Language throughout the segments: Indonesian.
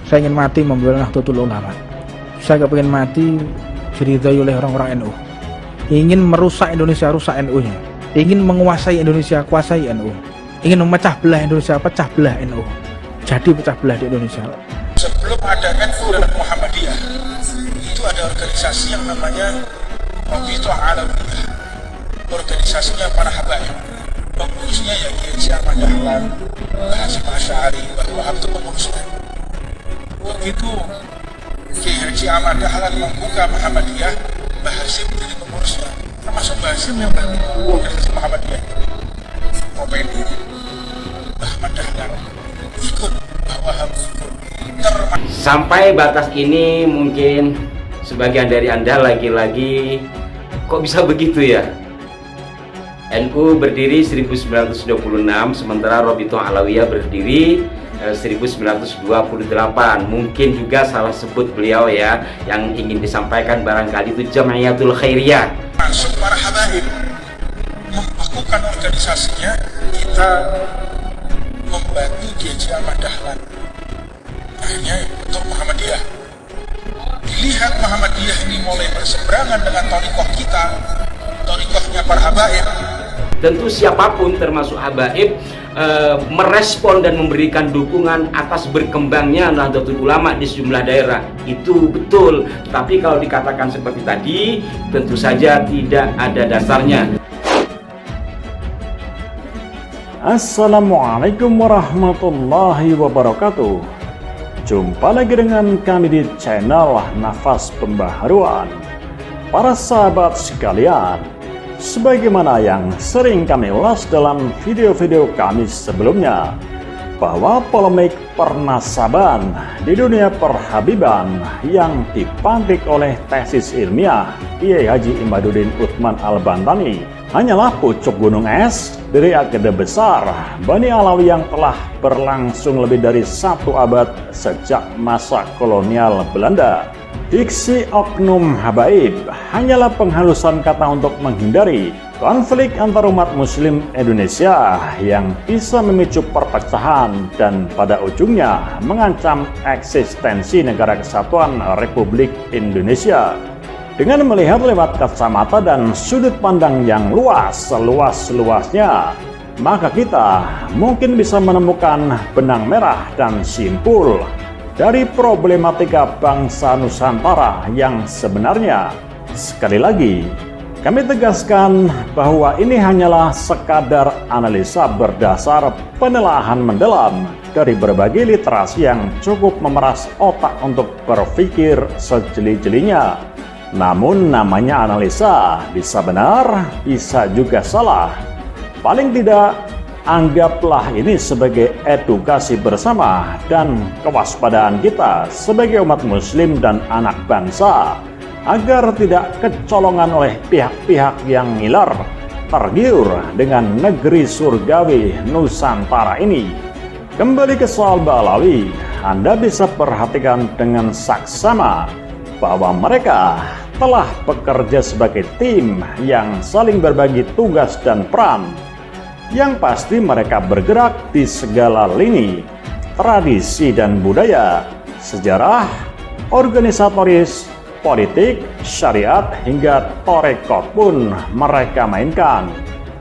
Saya ingin mati membela Nahdlatul Ulama. Saya gak pengen mati diridhai oleh orang-orang NU. Ingin merusak Indonesia, rusak NU-nya. Ingin menguasai Indonesia, kuasai NU. Ingin memecah belah Indonesia, pecah belah NU. Jadi pecah belah di Indonesia. Sebelum ada NU dan Muhammadiyah, itu ada organisasi yang namanya Rabithah Alawiyah. Organisasinya para habaib. Pengurusnya ya Kiai Ahmad Dahlan, Hasyim Asy'ari, Mbah Wahab itu pengurusnya. Begitu Kiai Haji Ahmad Dahlan membuka Muhammadiyah, Mbah Hasyim menjadi pengurusnya. Termasuk Mbah Hasyim yang berorganisasi Muhammadiyah. Openi, Mbah Ahmad Dahlan ikut, Mbah Wahab ikut. Sampai batas ini mungkin sebagian dari Anda lagi-lagi kok bisa begitu ya? NU berdiri 1926, sementara Rabithah Alawiyah berdiri 1928. Mungkin juga salah sebut beliau ya, yang ingin disampaikan barangkali itu Jamiyatul Khairiyah. Masuk para habaib melakukan organisasinya, kita membantu Kiai Ahmad Dahlan. Akhirnya bentuk Muhammadiyah. Dilihat Muhammadiyah ini mulai berseberangan dengan thariqah kita, thariqahnya para habaib. Tentu siapapun termasuk habaib merespon dan memberikan dukungan atas berkembangnya Nahdlatul Ulama di sejumlah daerah. Itu betul, tapi kalau dikatakan seperti tadi tentu saja tidak ada dasarnya. Assalamualaikum warahmatullahi wabarakatuh. Jumpa lagi dengan kami di channel Nafas Pembaharuan. Para sahabat sekalian, sebagaimana yang sering kami ulas dalam video-video kami sebelumnya, bahwa polemik pernasaban di dunia perhabiban yang dipantik oleh tesis ilmiah Kiai Haji Imaduddin Utsman Al-Bantani hanyalah pucuk gunung es dari agenda besar Bani Alawi yang telah berlangsung lebih dari 1 abad sejak masa kolonial Belanda. Diksi oknum habaib hanyalah penghalusan kata untuk menghindari konflik antar umat muslim Indonesia yang bisa memicu perpecahan dan pada ujungnya mengancam eksistensi Negara Kesatuan Republik Indonesia. Dengan melihat lewat kacamata dan sudut pandang yang luas seluas-luasnya, maka kita mungkin bisa menemukan benang merah dan simpul dari problematika bangsa Nusantara yang sebenarnya. Sekali lagi, kami tegaskan bahwa ini hanyalah sekadar analisa berdasar penelaahan mendalam dari berbagai literasi yang cukup memeras otak untuk berpikir sejeli-jelinya. Namun namanya analisa, bisa benar, bisa juga salah. Paling tidak, anggaplah ini sebagai edukasi bersama dan kewaspadaan kita sebagai umat muslim dan anak bangsa, agar tidak kecolongan oleh pihak-pihak yang ngiler, tergiur dengan negeri surgawi Nusantara ini. Kembali ke soal Balawi, Anda bisa perhatikan dengan saksama bahwa mereka telah bekerja sebagai tim yang saling berbagi tugas dan peran. Yang pasti mereka bergerak di segala lini, tradisi dan budaya, sejarah, organisatoris, politik, syariat, hingga torekot pun mereka mainkan.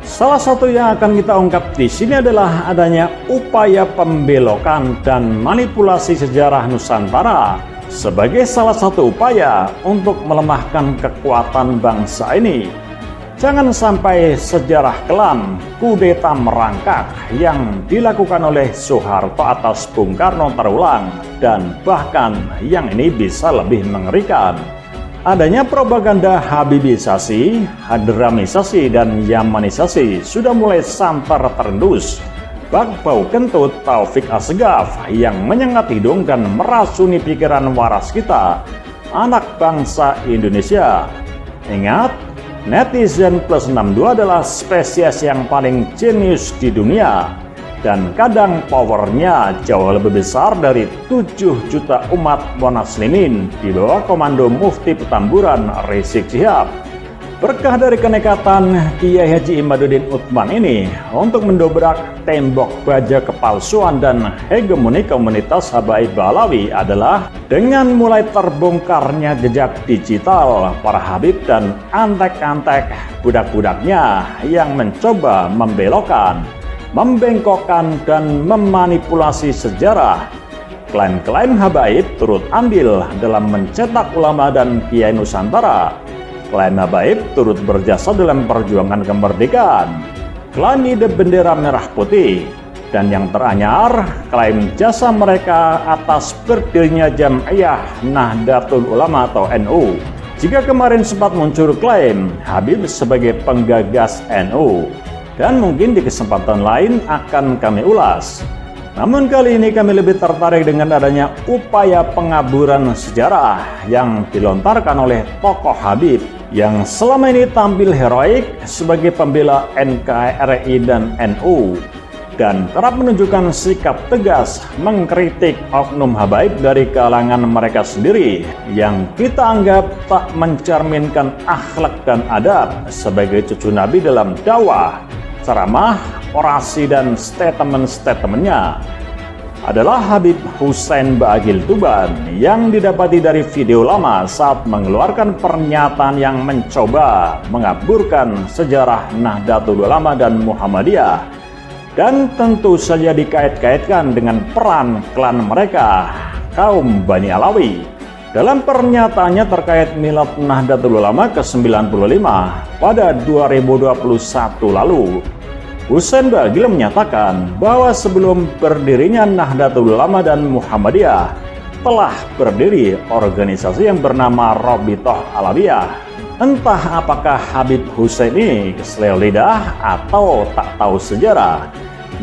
Salah satu yang akan kita ungkap di sini adalah adanya upaya pembelokan dan manipulasi sejarah Nusantara sebagai salah satu upaya untuk melemahkan kekuatan bangsa ini. Jangan sampai sejarah kelam kudeta merangkak yang dilakukan oleh Soeharto atas Bung Karno terulang, dan bahkan yang ini bisa lebih mengerikan. Adanya propaganda habibisasi, hadramisasi, dan yamanisasi sudah mulai santer terendus. Bak bau kentut Taufik Assegaf yang menyengat hidung dan meracuni pikiran waras kita, anak bangsa Indonesia. Ingat, netizen plus 62 adalah spesies yang paling jenius di dunia, dan kadang powernya jauh lebih besar dari 7 juta umat muslimin di bawah komando Mufti Petamburan Rizik Syihab. Berkah dari kenekatan Kiai Haji Imaduddin Utsman ini untuk mendobrak tembok baja kepalsuan dan hegemoni komunitas Habaib Alawi adalah dengan mulai terbongkarnya jejak digital para Habib dan antek-antek budak-budaknya yang mencoba membelokkan, membengkokkan, dan memanipulasi sejarah. Klaim-klaim Habaib turut andil dalam mencetak ulama dan kiai Nusantara. Klaim Habaib turut berjasa dalam perjuangan kemerdekaan. Klaim ide bendera merah putih. Dan yang teranyar, klaim jasa mereka atas berdirinya Jam'iyah Nahdlatul Ulama atau NU. Jika kemarin sempat muncul klaim Habib sebagai penggagas NU, dan mungkin di kesempatan lain akan kami ulas. Namun kali ini kami lebih tertarik dengan adanya upaya pengaburan sejarah yang dilontarkan oleh tokoh Habib yang selama ini tampil heroik sebagai pembela NKRI dan NU dan kerap menunjukkan sikap tegas mengkritik oknum Habaib dari kalangan mereka sendiri yang kita anggap tak mencerminkan akhlak dan adab sebagai cucu Nabi dalam dakwah, ceramah, orasi, dan statement-statementnya. Adalah Habib Hussein Baagil Tuban yang didapati dari video lama saat mengeluarkan pernyataan yang mencoba mengaburkan sejarah Nahdlatul Ulama dan Muhammadiyah dan tentu saja dikait-kaitkan dengan peran klan mereka, kaum Bani Alawi. Dalam pernyataannya terkait milad Nahdlatul Ulama ke-95 pada 2021 lalu, Hussein Baagil menyatakan bahwa sebelum berdirinya Nahdlatul Ulama dan Muhammadiyah telah berdiri organisasi yang bernama Rabithah Alawiyah. Entah apakah Habib Hussein ini keseleo lidah atau tak tahu sejarah.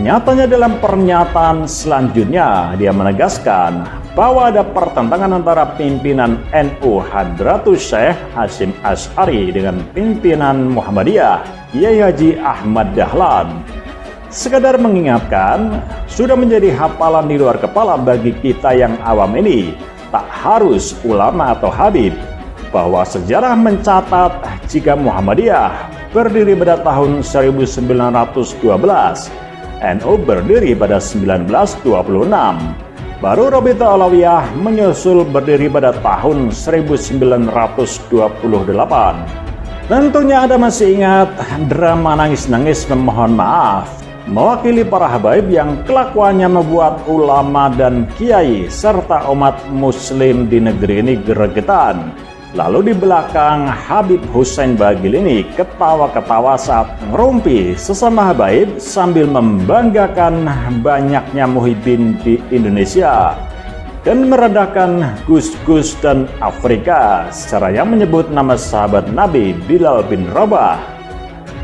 Nyatanya dalam pernyataan selanjutnya dia menegaskan bahwa ada pertentangan antara pimpinan NU Hadratus Syekh Hasyim Asy'ari dengan pimpinan Muhammadiyah Kiai Haji Ahmad Dahlan. Sekadar mengingatkan, sudah menjadi hafalan di luar kepala bagi kita yang awam ini, tak harus ulama atau Habib, bahwa sejarah mencatat jika Muhammadiyah berdiri pada tahun 1912, NU berdiri pada 1926, baru Rabithah Alawiyah menyusul berdiri pada tahun 1928. Tentunya Anda masih ingat drama nangis-nangis memohon maaf mewakili para habaib yang kelakuannya membuat ulama dan kiai serta umat muslim di negeri ini gregetan. Lalu di belakang Habib Hussein Baagil ini ketawa-ketawa saat ngerumpi sesama habaib sambil membanggakan banyaknya muhibbin di Indonesia dan meredakan Gus-Gus dan Afrika, seraya menyebut nama sahabat Nabi Bilal bin Rabah.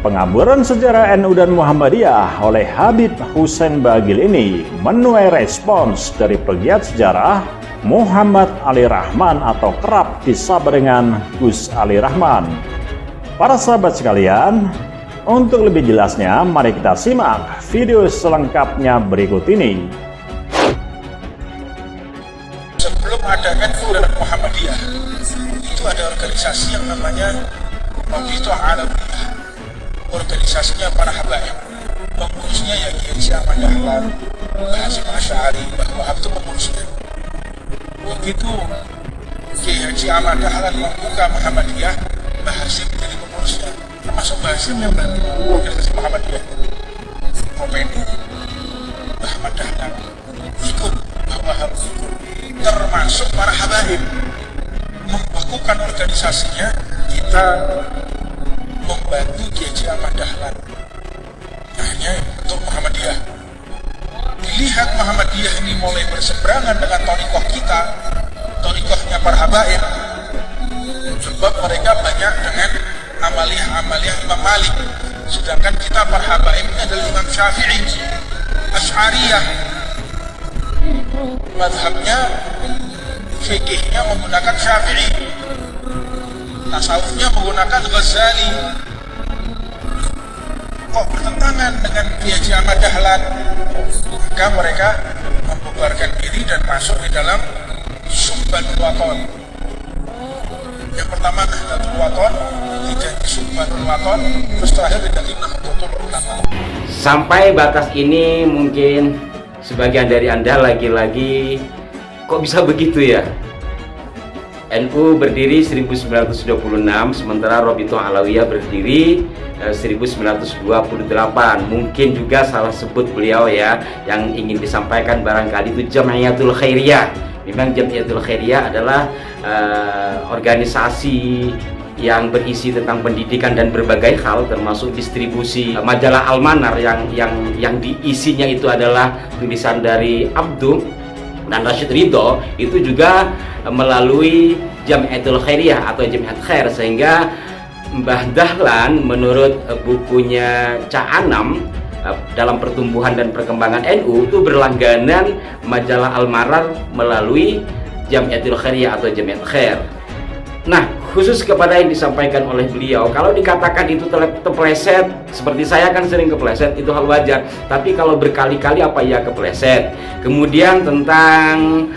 Pengaburan sejarah NU dan Muhammadiyah oleh Habib Hussein Baagil ini menuai respons dari pegiat sejarah Muhammad Ali Rahman atau kerap disapa dengan Gus Ali Rahman. Para sahabat sekalian, untuk lebih jelasnya mari kita simak video selengkapnya berikut ini. Sebelum ada NU dan Muhammadiyah, itu ada organisasi yang namanya Rabithah Alawiyah. Organisasinya para habaib, pengurusnya ya Kiai Ahmad Dahlan, Hasyim Asy'ari, Mbah Wahab itu pengurusnya. Begitu Kiai Haji Ahmad Dahlan membuka Muhammadiyah, Mbah Hasyim jadi pengurusnya, termasuk Mbah Hasyim yang bantu organisasi Muhammadiyah. Komedi Mbah Ahmad Dahlan ikut, Mbah Wahab ikut, termasuk para habaib membukukan organisasinya. Kita membantu Kiai Ahmad Dahlan hanya untuk Muhammadiyah. Dilihat Muhammadiyah ini mulai berseberangan dengan thariqah kita, thariqahnya para habaib, sebab mereka banyak dengan amaliyah Imam Malik, sedangkan kita para habaib ini adalah Imam Syafi'i, Asy'ariyah, madhabnya fikihnya menggunakan Syafi'i, tasawufnya menggunakan Ghazali. Kok bertentangan dengan Kiai Ahmad Dahlan? Maka mereka membubarkan diri dan masuk di dalam Subhanul Waton. Yang pertama Nahdlatul Waton, diganti Subhanul Waton, terus terakhir diganti Nahdlatul Ulama. Sampai batas ini mungkin sebagian dari Anda lagi-lagi kok bisa begitu ya? NU berdiri 1926, sementara Robitoh Alawiyah berdiri 1928. Mungkin juga salah sebut beliau ya, yang ingin disampaikan barangkali itu Jamiyatul Khairiyah. Memang Jamiyatul Khairiyah adalah organisasi yang berisi tentang pendidikan dan berbagai hal, termasuk distribusi majalah Al-Manar yang diisinya itu adalah tulisan dari Abdu dan Rashid Ridho, itu juga melalui Jamiatul Khairiyah atau Jamiat Khair, sehingga Mbah Dahlan menurut bukunya Ca Anam dalam pertumbuhan dan perkembangan NU itu berlangganan majalah Al-Manar melalui Jamiatul Khairiyah atau Jamiat Khair. Nah, khusus kepada yang disampaikan oleh beliau, kalau dikatakan itu terpeleset, seperti saya kan sering kepleset, itu hal wajar. Tapi kalau berkali-kali apa ya kepleset. Kemudian tentang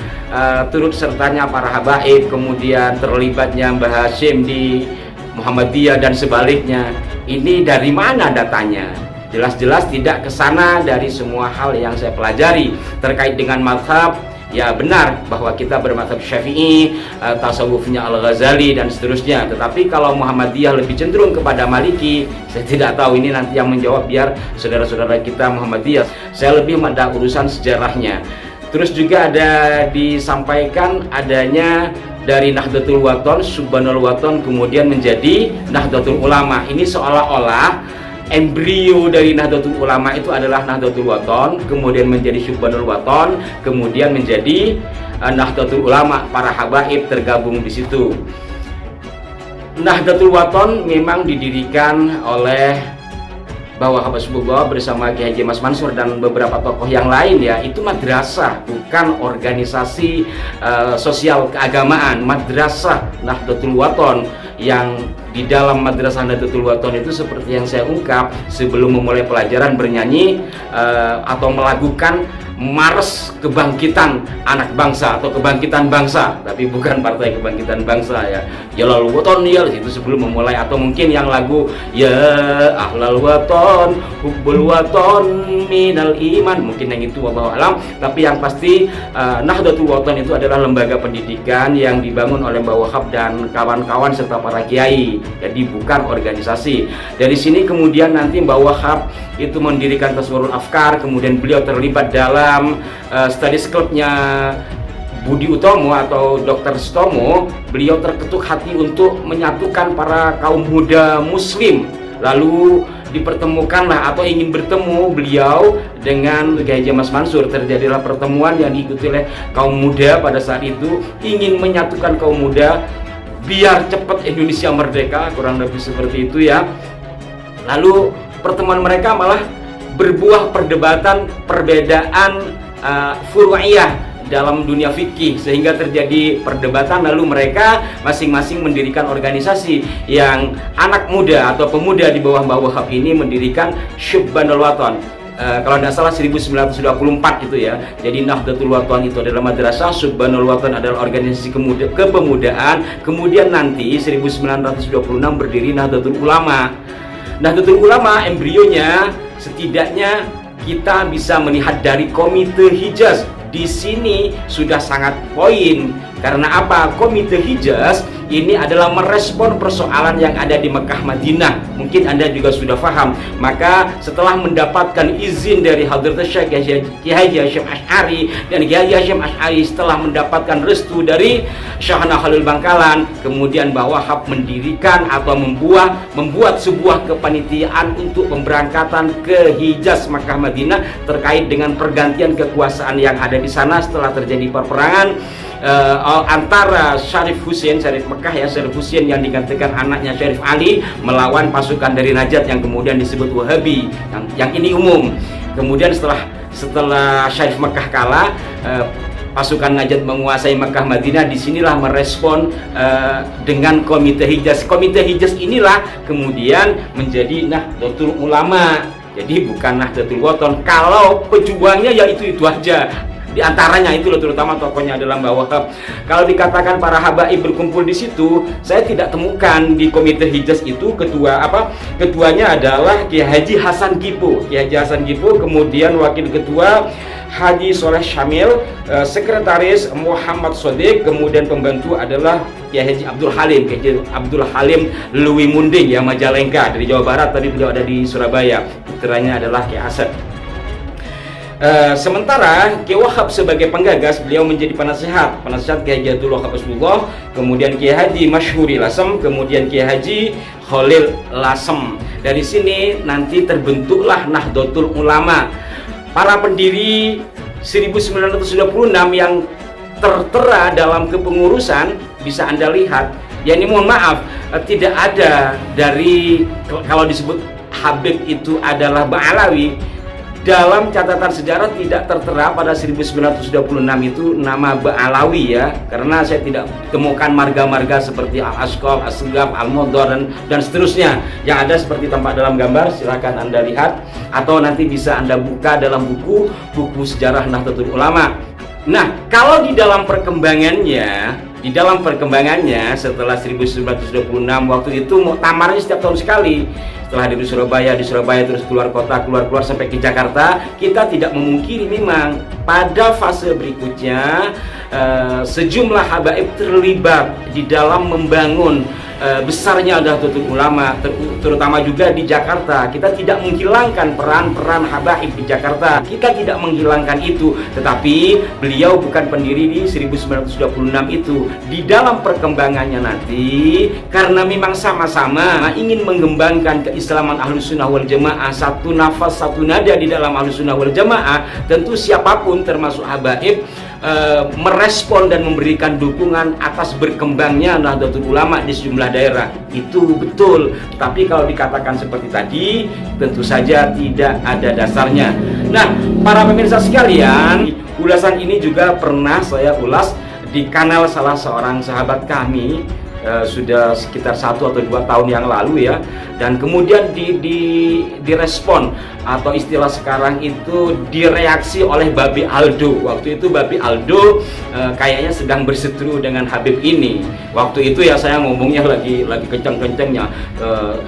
turut sertanya para habaib, kemudian terlibatnya Mbah Hashim di Muhammadiyah dan sebaliknya, ini dari mana datanya? Jelas-jelas tidak kesana dari semua hal yang saya pelajari terkait dengan mazhab. Ya benar bahwa kita bermadzhab Syafi'i, tasawufnya Al-Ghazali dan seterusnya. Tetapi kalau Muhammadiyah lebih cenderung kepada Maliki, saya tidak tahu, ini nanti yang menjawab biar saudara-saudara kita Muhammadiyah. Saya lebih pada urusan sejarahnya. Terus juga ada disampaikan adanya dari Nahdlatul Wathon, Subhanul Wathon, kemudian menjadi Nahdlatul Ulama. Ini seolah-olah embrio dari Nahdlatul Ulama itu adalah Nahdlatul Wathon, kemudian menjadi Subhanul Wathon, kemudian menjadi Nahdlatul Ulama, para habaib tergabung di situ. Nahdlatul Wathon memang didirikan oleh Bawah Habsibullah bersama Kiai Haji Mas Mansur dan beberapa tokoh yang lain ya. Itu madrasah, bukan organisasi sosial keagamaan. Madrasah Nahdlatul Wathon, yang di dalam madrasah Nahdlatul Wathon itu seperti yang saya ungkap sebelum memulai pelajaran, bernyanyi atau melakukan Mars Kebangkitan Anak Bangsa atau Kebangkitan Bangsa, tapi bukan Partai Kebangkitan Bangsa ya. Ya lalu waton ya itu sebelum memulai, atau mungkin yang lagu ya ahlal waton hubbul waton minal iman, mungkin yang itu wallahu alam. Tapi yang pasti Nahdlatul Wathon itu adalah lembaga pendidikan yang dibangun oleh Mbah Wahab dan kawan-kawan serta para kiai. Jadi bukan organisasi. Dari sini kemudian nanti Mbah Wahab itu mendirikan Tasawwurul Afkar, kemudian beliau terlibat dalam studies clubnya Budi Utomo atau Dr. Stomo. Beliau terketuk hati untuk menyatukan para kaum muda muslim. Lalu dipertemukanlah atau ingin bertemu beliau dengan Kiai Haji Mas Mansur. Terjadilah pertemuan yang diikuti oleh kaum muda pada saat itu, ingin menyatukan kaum muda biar cepat Indonesia merdeka, kurang lebih seperti itu ya. Lalu pertemuan mereka malah berbuah perdebatan perbedaan furu'iyah dalam dunia fikih, sehingga terjadi perdebatan. Lalu mereka masing-masing mendirikan organisasi yang anak muda atau pemuda di bawah Mbah Wahab ini mendirikan Subhanul Wathon. Kalau tidak salah 1924 itu ya. Jadi Nahdlatul Wathon itu adalah madrasah, Subhanul Wathon adalah organisasi kepemudaan. Kemudian nanti 1926 berdiri Nahdlatul Ulama. Nahdlatul Ulama embrionya setidaknya kita bisa melihat dari Komite Hijaz. Di sini sudah sangat poin. Karena apa? Komite Hijaz ini adalah merespon persoalan yang ada di Mekah Madinah. Mungkin Anda juga sudah paham. Maka setelah mendapatkan izin dari Hadratus Syekh Kiai Haji Hasyim Asy'ari, dan Kiai Haji Hasyim Asy'ari setelah mendapatkan restu dari Syekhna Khalil Bangkalan, kemudian Mbah Wahab mendirikan atau membuat sebuah kepanitiaan untuk pemberangkatan ke Hijaz Mekah Madinah terkait dengan pergantian kekuasaan yang ada di sana setelah terjadi peperangan antara Syarif Mekah ya, Syarif Husain yang digantikan anaknya Syarif Ali melawan pasukan dari Najat yang kemudian disebut Wahabi, yang ini umum. Kemudian setelah Syarif Mekah kalah, pasukan Najat menguasai Mekah Madinah. Disinilah merespon dengan Komite Hijaz. Komite Hijaz inilah kemudian menjadi Nahdlatul Ulama. Jadi bukan Nahdlatul Wathon. Kalau pejuangnya ya itu aja. Di antaranya itu loh, terutama tokohnya adalah Mbah Wahab. Kalau dikatakan para habaib berkumpul di situ, saya tidak temukan di Komite Hijaz itu ketuanya adalah Kiai Haji Hasan Gipo. Kiai Haji Hasan Gipo, kemudian wakil ketua Haji Soleh Syamil, sekretaris Muhammad Sodik, kemudian pembantu adalah Kiai Haji Abdul Halim, Kiai Abdul Halim Lewi Munding ya, Majalengka dari Jawa Barat. Tadi beliau ada di Surabaya, putranya adalah Kiai Asad. Sementara Kiai Wahab sebagai penggagas, beliau menjadi penasehat Kiai Haji Abdul Wahab Rasulullah, kemudian Kiai Haji Masyhuri Lasem, kemudian Kiai Haji Khalil Lasem. Dari sini nanti terbentuklah Nahdlatul Ulama. Para pendiri 1926 yang tertera dalam kepengurusan bisa Anda lihat. Ya, ini mohon maaf, tidak ada dari, kalau disebut Habib itu adalah Ba'alawi, dalam catatan sejarah tidak tertera pada 1926 itu nama Ba'alawi ya, karena saya tidak temukan marga-marga seperti Al-Asqaf, As-Segaf, Al-Modor dan seterusnya. Yang ada seperti tampak dalam gambar, silahkan Anda lihat atau nanti bisa Anda buka dalam buku sejarah Nahdlatul Ulama. Nah, kalau di dalam perkembangannya setelah 1926 waktu itu muktamarnya setiap tahun sekali. Setelah di Surabaya terus keluar kota, keluar sampai ke Jakarta. Kita tidak memungkiri memang pada fase berikutnya sejumlah habaib terlibat di dalam membangun besarnya Nahdlatul Ulama, terutama juga di Jakarta. Kita tidak menghilangkan peran habaib di Jakarta, kita tidak menghilangkan itu, tetapi beliau bukan pendiri di 1926 itu. Di dalam perkembangannya nanti, karena memang sama-sama ingin mengembangkan keislaman Ahlus Sunnah wal Jamaah, satu nafas satu nada di dalam Ahlus Sunnah wal Jamaah, tentu siapapun termasuk habaib merespon dan memberikan dukungan atas berkembangnya Nahdlatul Ulama di sejumlah daerah. Itu betul, tapi kalau dikatakan seperti tadi tentu saja tidak ada dasarnya. Nah, para pemirsa sekalian, ulasan ini juga pernah saya ulas di kanal salah seorang sahabat kami, sudah sekitar 1 atau 2 tahun yang lalu ya, dan kemudian direspon atau istilah sekarang itu direaksi oleh Babi Aldo. Waktu itu Babi Aldo kayaknya sedang berseteru dengan Habib ini. Waktu itu ya saya ngomongnya lagi kencang-kencangnya.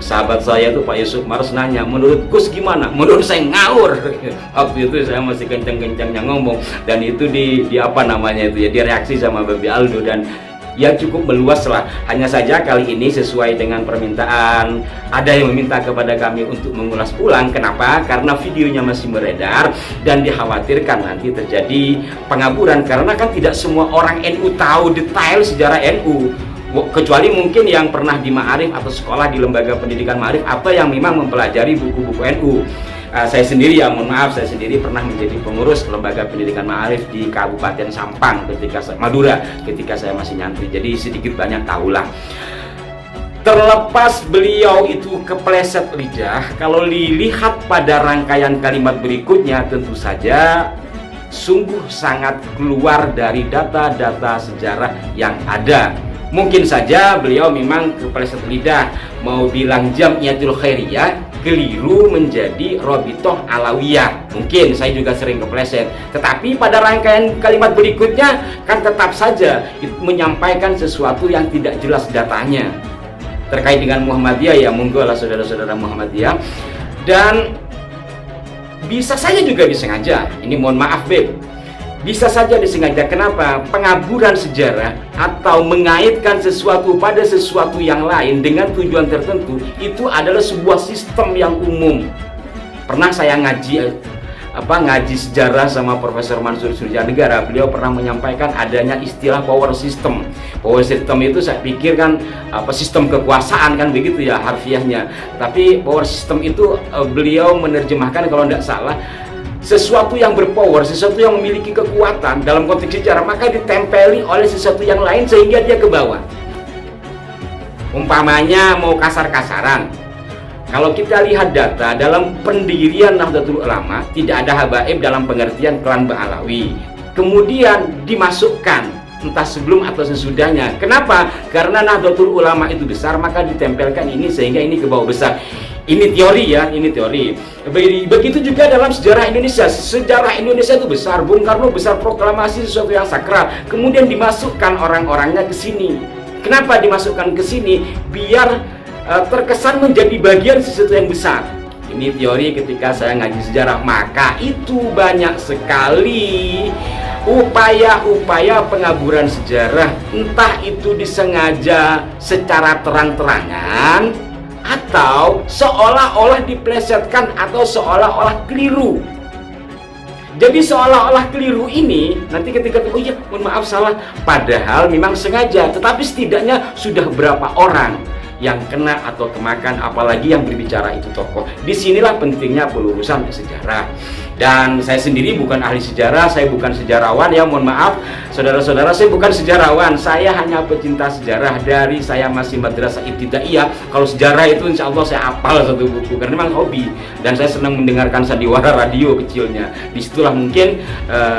Sahabat saya itu Pak Yusuf Mars nanya, menurut Gus gimana? Menurut saya ngawur. Waktu itu saya masih kencang-kencangnya ngomong, dan itu di apa namanya itu ya, direaksi sama Babi Aldo, dan ya cukup meluas lah. Hanya saja kali ini sesuai dengan permintaan, ada yang meminta kepada kami untuk mengulas ulang. Kenapa? Karena videonya masih beredar dan dikhawatirkan nanti terjadi pengaburan, karena kan tidak semua orang NU tahu detail sejarah NU, kecuali mungkin yang pernah di Ma'arif atau sekolah di lembaga pendidikan Ma'arif atau yang memang mempelajari buku-buku NU. Saya sendiri ya, mohon maaf, saya sendiri pernah menjadi pengurus lembaga pendidikan Ma'arif di Kabupaten Sampang Madura ketika saya masih nyantri, jadi sedikit banyak tahulah. Terlepas beliau itu kepleset lidah, kalau dilihat pada rangkaian kalimat berikutnya tentu saja sungguh sangat keluar dari data-data sejarah yang ada. Mungkin saja beliau memang kepleset lidah, mau bilang Jam'iyatul Khairiyah, keliru menjadi Robitoh Alawiyah. Mungkin saya juga sering kepleset, tetapi pada rangkaian kalimat berikutnya kan tetap saja menyampaikan sesuatu yang tidak jelas datanya terkait dengan Muhammadiyah. Ya monggo lah saudara-saudara Muhammadiyah, dan bisa saja juga disengaja. Ini mohon maaf Beb, bisa saja disengaja. Kenapa? Pengaburan sejarah atau mengaitkan sesuatu pada sesuatu yang lain dengan tujuan tertentu itu adalah sebuah sistem yang umum. Pernah saya ngaji sejarah sama Profesor Mansur Surjanegara. Beliau pernah menyampaikan adanya istilah power system. Power system itu saya pikir kan sistem kekuasaan kan begitu ya harfiahnya. Tapi power system itu beliau menerjemahkan kalau tidak salah sesuatu yang berpower, sesuatu yang memiliki kekuatan dalam konteks sejarah, maka ditempeli oleh sesuatu yang lain sehingga dia ke bawah. Umpamanya mau kasar-kasaran, kalau kita lihat data dalam pendirian Nahdlatul Ulama tidak ada habaib dalam pengertian klan Ba'alawi, kemudian dimasukkan entah sebelum atau sesudahnya. Kenapa? Karena Nahdlatul Ulama itu besar, maka ditempelkan ini sehingga ini ke bawah besar. Ini teori ya, ini teori. Begitu juga dalam sejarah Indonesia. Sejarah Indonesia itu besar. Bung Karno besar proklamasi sesuatu yang sakral. Kemudian dimasukkan orang-orangnya ke sini. Kenapa dimasukkan ke sini? Biar terkesan menjadi bagian sesuatu yang besar. Ini teori ketika saya ngaji sejarah. Maka itu banyak sekali upaya-upaya pengaburan sejarah. Entah itu disengaja secara terang-terangan, atau seolah-olah diplesetkan, atau seolah-olah keliru. Jadi seolah-olah keliru ini nanti ketika oh iya mohon maaf salah, padahal memang sengaja. Tetapi setidaknya sudah berapa orang yang kena atau kemakan, apalagi yang berbicara itu tokoh. Disinilah pentingnya pelurusan sejarah. Dan saya sendiri bukan ahli sejarah, saya bukan sejarawan ya, mohon maaf saudara-saudara, saya bukan sejarawan, saya hanya pecinta sejarah. Dari saya masih madrasah ibtidaiyah, kalau sejarah itu insya Allah saya hafal satu buku, karena memang hobi. Dan saya senang mendengarkan sandiwara radio kecilnya. Disitulah mungkin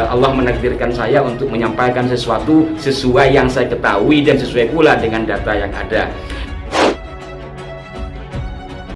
Allah menakdirkan saya untuk menyampaikan sesuatu sesuai yang saya ketahui dan sesuai pula dengan data yang ada.